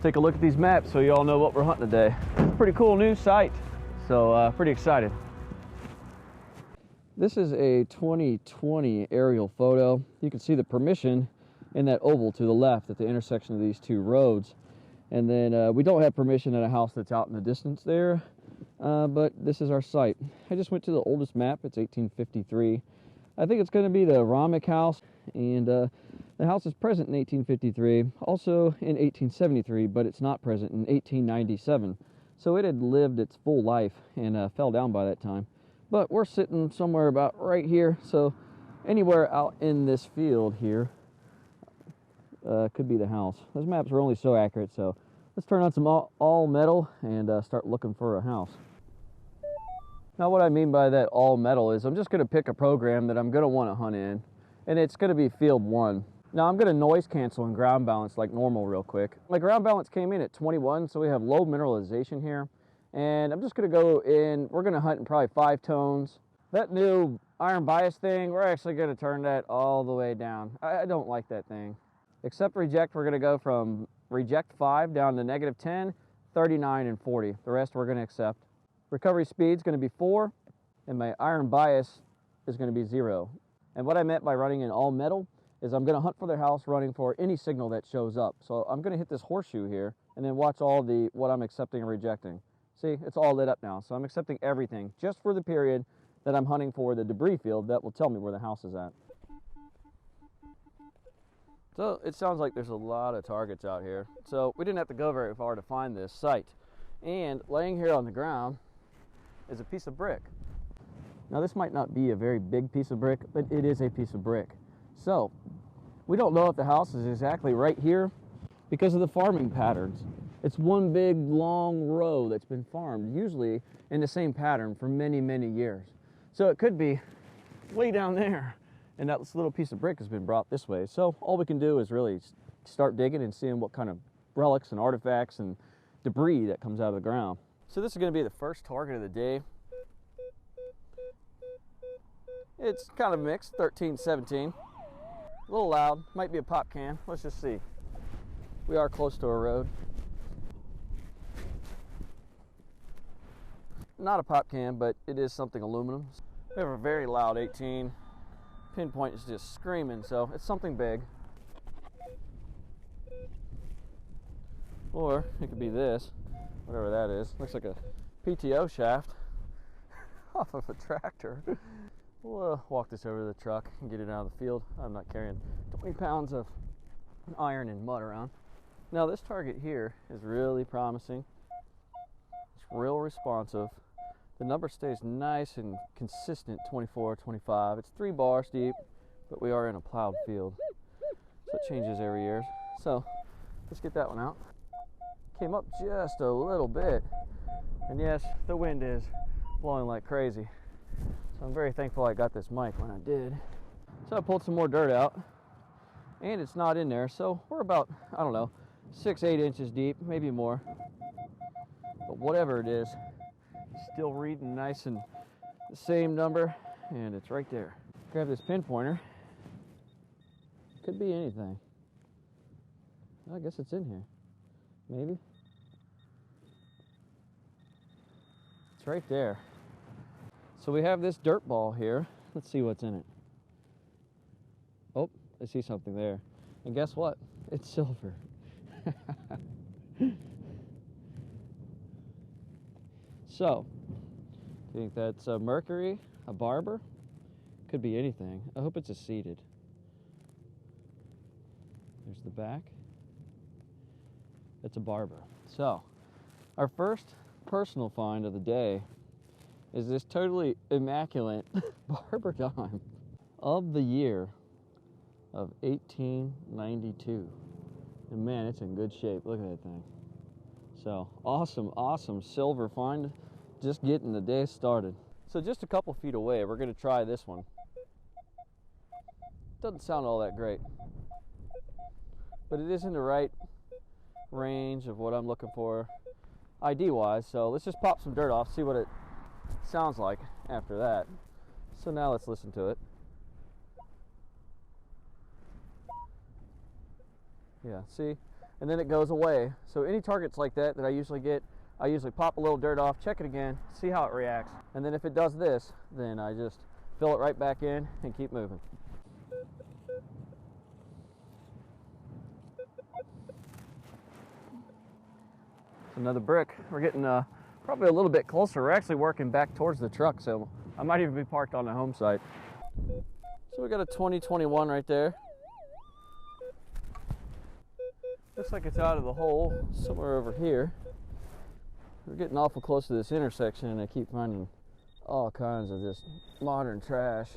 take a look at these maps so you all know what we're hunting today. Pretty cool new site, so pretty excited. This is a 2020 aerial photo. You can see the permission in that oval to the left at the intersection of these two roads. And then we don't have permission at a house that's out in the distance there, but this is our site. I just went to the oldest map. It's 1853. I think it's going to be the Romick house, and the house is present in 1853, also in 1873, but it's not present in 1897. So it had lived its full life and fell down by that time. But we're sitting somewhere about right here, so anywhere out in this field here could be the house. Those maps are only so accurate, so let's turn on some all metal and start looking for a house. Now what I mean by that all metal is I'm just going to pick a program that I'm going to want to hunt in, and it's going to be field 1. Now I'm going to noise cancel and ground balance like normal real quick. My ground balance came in at 21, so we have low mineralization here. And I'm just going to go in, we're going to hunt in probably 5 tones. That new iron bias thing, we're actually going to turn that all the way down. I don't like that thing. Except reject, we're going to go from reject 5 down to -10, 39, and 40. The rest we're going to accept. Recovery speed is going to be 4, and my iron bias is going to be 0. And what I meant by running in all metal is I'm going to hunt for the house running for any signal that shows up. So I'm going to hit this horseshoe here and then watch all what I'm accepting and rejecting. See, it's all lit up now. So I'm accepting everything just for the period that I'm hunting for the debris field that will tell me where the house is at. So it sounds like there's a lot of targets out here. So we didn't have to go very far to find this site. And laying here on the ground is a piece of brick. Now this might not be a very big piece of brick, but it is a piece of brick. So we don't know if the house is exactly right here because of the farming patterns. It's one big long row that's been farmed, usually in the same pattern for many, many years. So it could be way down there, and that little piece of brick has been brought this way. So all we can do is really start digging and seeing what kind of relics and artifacts and debris that comes out of the ground. So this is going to be the first target of the day. It's kind of mixed, 13, 17. A little loud, might be a pop can. Let's just see. We are close to a road. Not a pop can, but it is something aluminum. We have a very loud 18. Pinpoint is just screaming, so it's something big. Or it could be this, whatever that is. Looks like a PTO shaft off of a tractor. We'll walk this over to the truck and get it out of the field. I'm not carrying 20 pounds of iron and mud around. Now this target here is really promising. It's real responsive. The number stays nice and consistent, 24, 25. It's 3 bars deep, but we are in a plowed field. So it changes every year. So let's get that one out. Came up just a little bit. And yes, the wind is blowing like crazy. So I'm very thankful I got this mic when I did. So I pulled some more dirt out, and it's not in there. So we're about, I don't know, 6, 8 inches deep, maybe more. But whatever it is, still reading nice and the same number, and it's right there. Grab this pinpointer. Could be anything. I guess it's in here. Maybe. It's right there. So we have this dirt ball here. Let's see what's in it. Oh, I see something there. And guess what? It's silver. So, do you think that's a mercury, a barber? Could be anything. I hope it's a seeded. There's the back. It's a barber. So, our first personal find of the day is this totally immaculate barber dime of the year of 1892. And man, it's in good shape. Look at that thing. So awesome, awesome silver find. Just getting the day started. So just a couple feet away, we're gonna try this one. Doesn't sound all that great, but it is in the right range of what I'm looking for ID wise. So let's just pop some dirt off, see what it sounds like after that. So now let's listen to it. Yeah, see, and then it goes away. So any targets like that I usually get, I usually pop a little dirt off, check it again, see how it reacts, and then if it does this, then I just fill it right back in and keep moving. Another brick. We're getting probably a little bit closer. We're actually working back towards the truck, so I might even be parked on the home site. So we got a 2021 right there. Looks like it's out of the hole somewhere over here. We're getting awful close to this intersection, and I keep finding all kinds of this modern trash.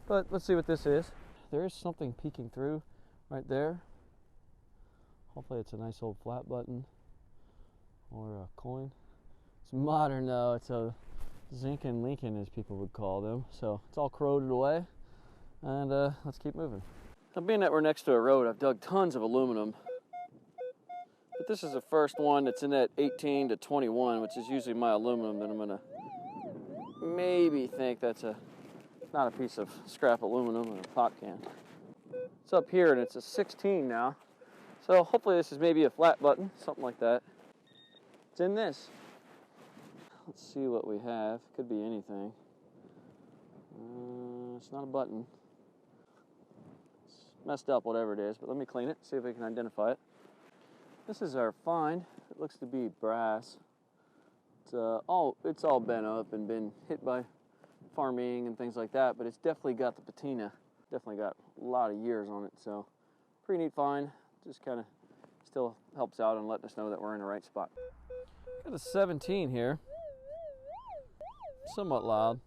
But let's see what this is. There is something peeking through right there. Hopefully it's a nice old flat button or a coin. It's modern though. It's a Zinc and Lincoln, as people would call them. So it's all corroded away, and let's keep moving. Now, being that we're next to a road, I've dug tons of aluminum, but this is the first one that's in that 18 to 21, which is usually my aluminum, that I'm gonna maybe think that's not a piece of scrap aluminum or a pot can. It's up here and it's a 16 now. So hopefully this is maybe a flat button, something like that. It's in this. Let's see what we have. Could be anything. It's not a button. It's messed up, whatever it is, but let me clean it, see if we can identify it. This is our find. It looks to be brass. It's all bent up and been hit by farming and things like that, but it's definitely got the patina. Definitely got a lot of years on it, so pretty neat find. Just kind of still helps out and letting us know that we're in the right spot. Got a 17 here. Somewhat loud.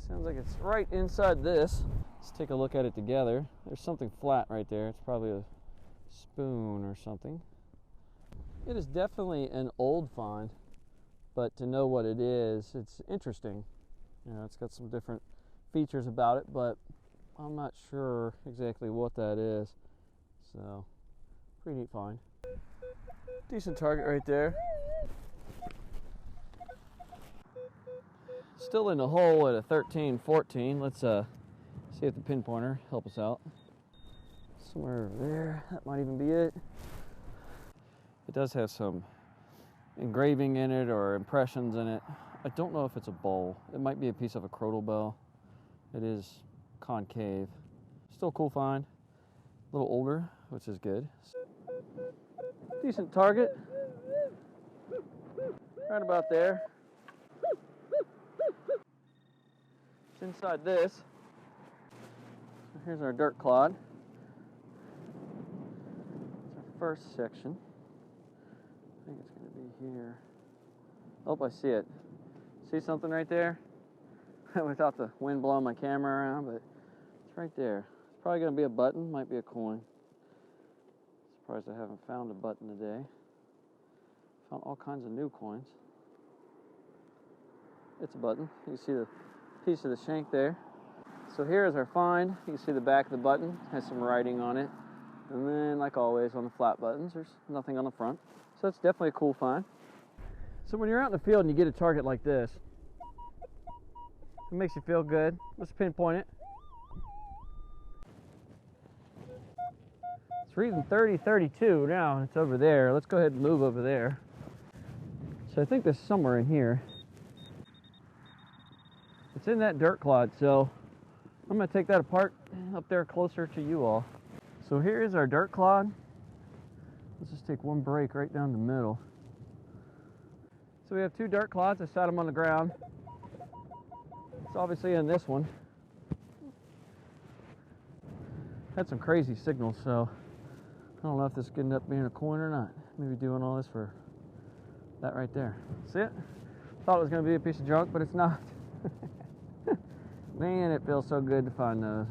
Sounds like it's right inside this. Let's take a look at it together. There's something flat right there. It's probably a spoon or something. It is definitely an old find, but to know what it is, it's interesting. You know, it's got some different features about it, but I'm not sure exactly what that is. So, pretty neat find. Decent target right there. Still in the hole at a 13, 14. Let's see if the pinpointer help us out. Somewhere over there. That might even be it. It does have some engraving in it or impressions in it. I don't know if it's a bowl. It might be a piece of a crotal bell. It is concave. Still a cool find. A little older, which is good. Decent target. Right about there. It's inside this. So here's our dirt clod. It's our first section. I think it's going to be here. Oh, I see it. See something right there? Without the wind blowing my camera around, but it's right there. It's probably going to be a button, might be a coin. Surprised I haven't found a button today. Found all kinds of new coins. It's a button. You can see the piece of the shank there. So here is our find. You can see the back of the button. It has some writing on it. And then, like always, on the flat buttons, there's nothing on the front. So it's definitely a cool find. So when you're out in the field and you get a target like this, it makes you feel good. Let's pinpoint it. It's reading 30, 32 now. It's over there. Let's go ahead and move over there. So I think there's somewhere in here. It's in that dirt clod, so I'm going to take that apart up there closer to you all. So here is our dirt clod. Let's just take one break right down the middle. So we have two dirt clods. I sat them on the ground. It's obviously in this one. Had some crazy signals, so I don't know if this could end up being a coin or not. Maybe doing all this for that right there. See it? Thought it was going to be a piece of junk, but it's not. Man, it feels so good to find those.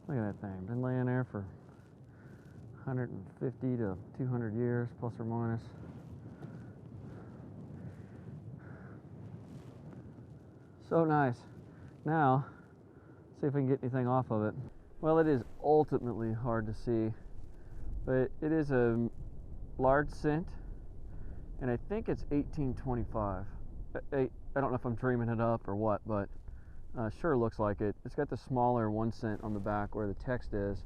Look at that thing. Been laying there for 150 to 200 years, plus or minus. So nice. Now, see if we can get anything off of it. Well, it is ultimately hard to see, but it is a large cent, and I think it's 1825. I don't know if I'm dreaming it up or what, but sure looks like it. It's got the smaller 1 cent on the back where the text is,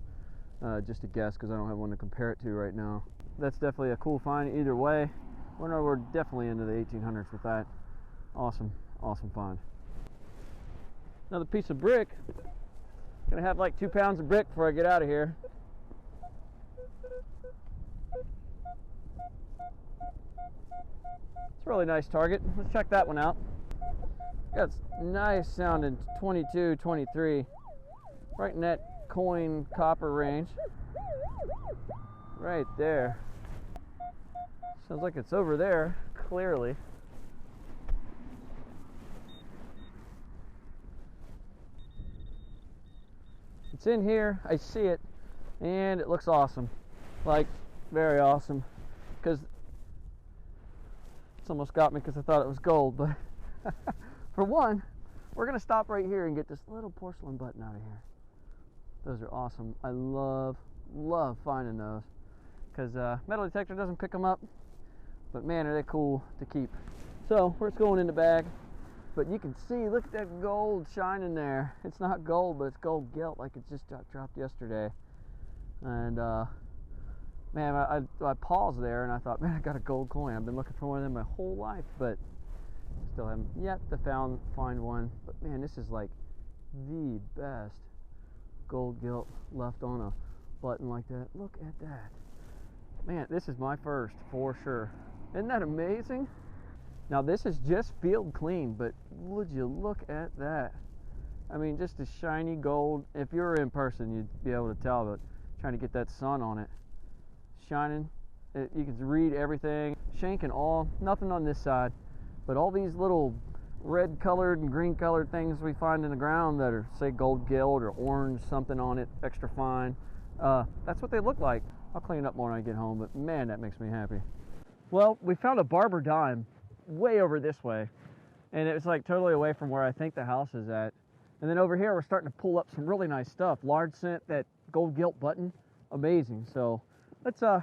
just a guess because I don't have one to compare it to right now. That's definitely a cool find either way. We're definitely into the 1800s with that. Awesome, awesome find. Another piece of brick. Gonna have like 2 pounds of brick before I get out of here. It's a really nice target. Let's check that one out. Got nice sounding 22, 23. Right in that coin copper range. Right there. Sounds like it's over there, clearly. It's in here, I see it, and it looks awesome. Like, very awesome. Because it's almost got me because I thought it was gold, but for one, we're gonna stop right here and get this little porcelain button out of here. Those are awesome. I love finding those because metal detector doesn't pick them up, but man, are they cool to keep. So it's going in the bag, but you can see, look at that gold shining there. It's not gold, but it's gold gilt, like it just got dropped yesterday. And man, I paused there and I thought, man, I got a gold coin. I've been looking for one of them my whole life, but still haven't yet to find one. But man, this is like the best gold gilt left on a button like that. Look at that. Man, this is my first for sure. Isn't that amazing? Now this is just field clean, but would you look at that? I mean, just a shiny gold. If you were in person, you'd be able to tell, but trying to get that sun on it. Shining. You can read everything. Shank and all. Nothing on this side. But all these little red colored and green colored things we find in the ground that are, say, gold gilt or orange something on it, extra fine. That's what they look like. I'll clean up more when I get home, but man, that makes me happy. Well, we found a barber dime way over this way, and it was like totally away from where I think the house is at. And then over here, we're starting to pull up some really nice stuff. Large cent, that gold gilt button, amazing. So let's, I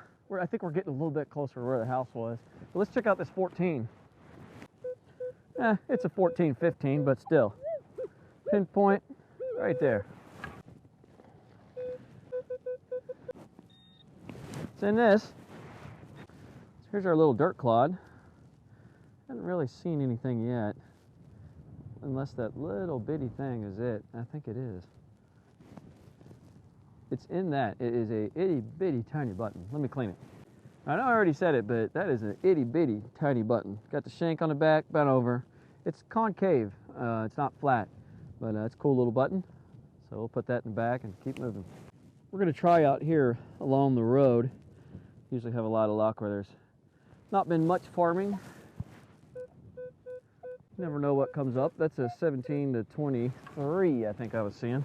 think we're getting a little bit closer to where the house was. But let's check out this 14. It's a 14-15, but still. Pinpoint right there. It's in this. So here's our little dirt clod. Haven't really seen anything yet, unless that little bitty thing is it. I think it is. It's in that. It is a itty bitty tiny button. Let me clean it. I know I already said it, but that is an itty bitty tiny button. Got the shank on the back, bent over. It's concave. It's not flat, but it's a cool little button. So we'll put that in the back and keep moving. We're going to try out here along the road. Usually have a lot of luck where there's not been much farming. Never know what comes up. That's a 17 to 23, I think I was seeing.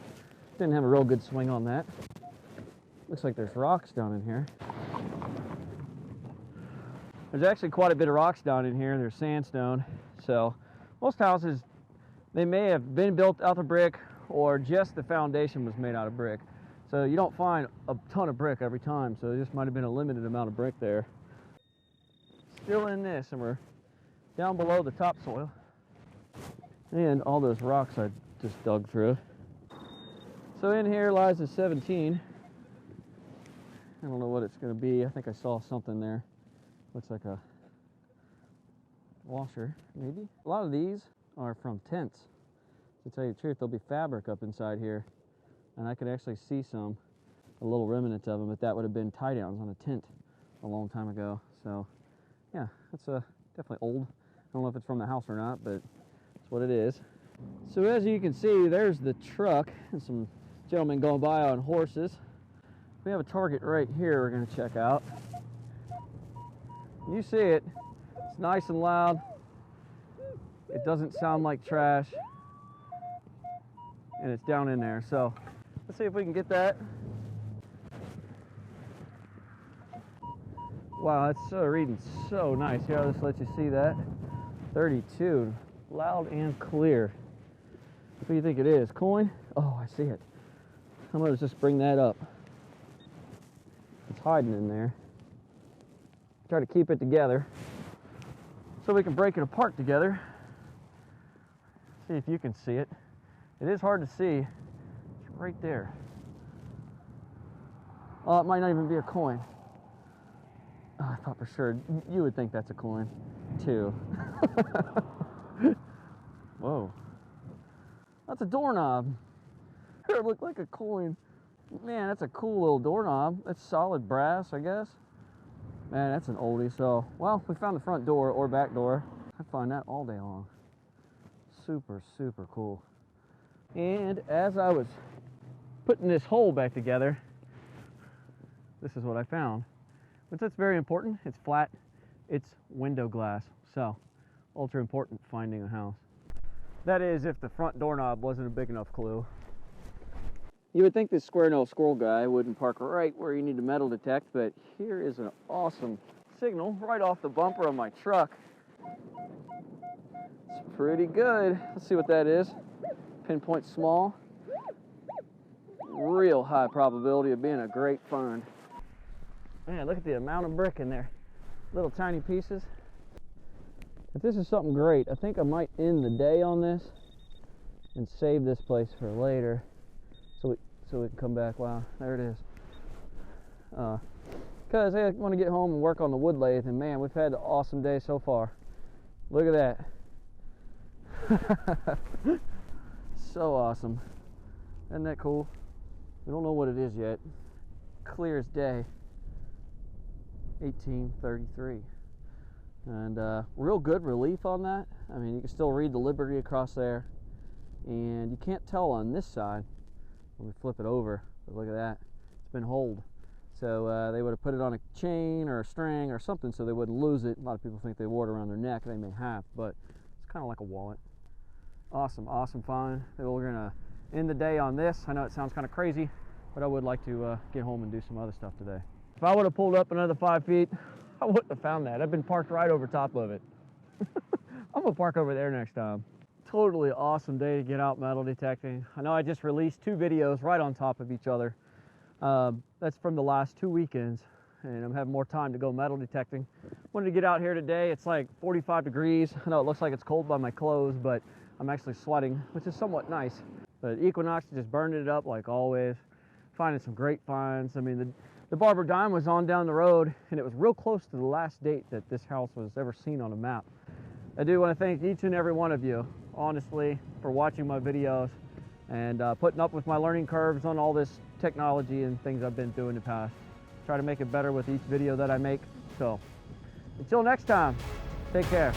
Didn't have a real good swing on that. Looks like there's rocks down in here. There's actually quite a bit of rocks down in here. There's sandstone. So most houses, they may have been built out of brick or just the foundation was made out of brick. So you don't find a ton of brick every time. So there just might have been a limited amount of brick there. Still in this, and we're down below the topsoil. And all those rocks I just dug through. So in here lies a 17. I don't know what it's going to be. I think I saw something there. Looks like a washer, maybe. A lot of these are from tents. To tell you the truth, there'll be fabric up inside here. And I could actually see a little remnant of them, but that would have been tie downs on a tent a long time ago. So yeah, that's definitely old. I don't know if it's from the house or not, but that's what it is. So as you can see, there's the truck and some gentlemen going by on horses. We have a target right here we're going to check out. You see it. It's nice and loud. It doesn't sound like trash. And it's down in there. So let's see if we can get that. Wow, that's reading so nice. Here, I'll just let you see that. 32. Loud and clear. What do you think it is? Coin? Oh, I see it. I'm going to just bring that up. It's hiding in there. Try to keep it together so we can break it apart together. See if you can see it. It is hard to see. It's right there. Oh, it might not even be a coin. Oh, I thought for sure you would think that's a coin, too. Whoa. That's a doorknob. It looked like a coin. Man, that's a cool little doorknob. That's solid brass, I guess. Man, that's an oldie. So, well, we found the front door or back door. I find that all day long. Super, super cool. And as I was putting this hole back together, this is what I found. But that's very important. It's flat. It's window glass. So, ultra important finding a house. That is, if the front doorknob wasn't a big enough clue. You would think this square-nosed squirrel guy wouldn't park right where you need to metal detect, but here is an awesome signal right off the bumper of my truck. It's pretty good. Let's see what that is. Pinpoint small. Real high probability of being a great find. Man, look at the amount of brick in there. Little tiny pieces. If this is something great, I think I might end the day on this and save this place for later. So we can come back. Wow, there it is. Because I want to get home and work on the wood lathe, and man, we've had an awesome day so far. Look at that. So awesome. Isn't that cool? We don't know what it is yet. Clear as day. 1833. And real good relief on that. I mean, you can still read the Liberty across there. And you can't tell on this side when we flip it over, but look at that. It's been holed. So they would have put it on a chain or a string or something so they wouldn't lose it. A lot of people think they wore it around their neck. They may have, but it's kind of like a wallet. Awesome, awesome find. We're gonna end the day on this. I know it sounds kind of crazy, but I would like to get home and do some other stuff today. If I would have pulled up another 5 feet, I wouldn't have found that. I've been parked right over top of it. I'm gonna park over there next time. Totally awesome day to get out metal detecting. I know I just released 2 videos right on top of each other. That's from the last 2 weekends, and I'm having more time to go metal detecting. Wanted to get out here today. It's like 45 degrees. I know it looks like it's cold by my clothes, but I'm actually sweating, which is somewhat nice. But Equinox just burned it up like always. Finding some great finds. I mean, the Barber Dime was on down the road, and it was real close to the last date that this house was ever seen on a map. I do want to thank each and every one of you, honestly, for watching my videos and putting up with my learning curves on all this technology and things I've been through in the past. Try to make it better with each video that I make. So, until next time, take care.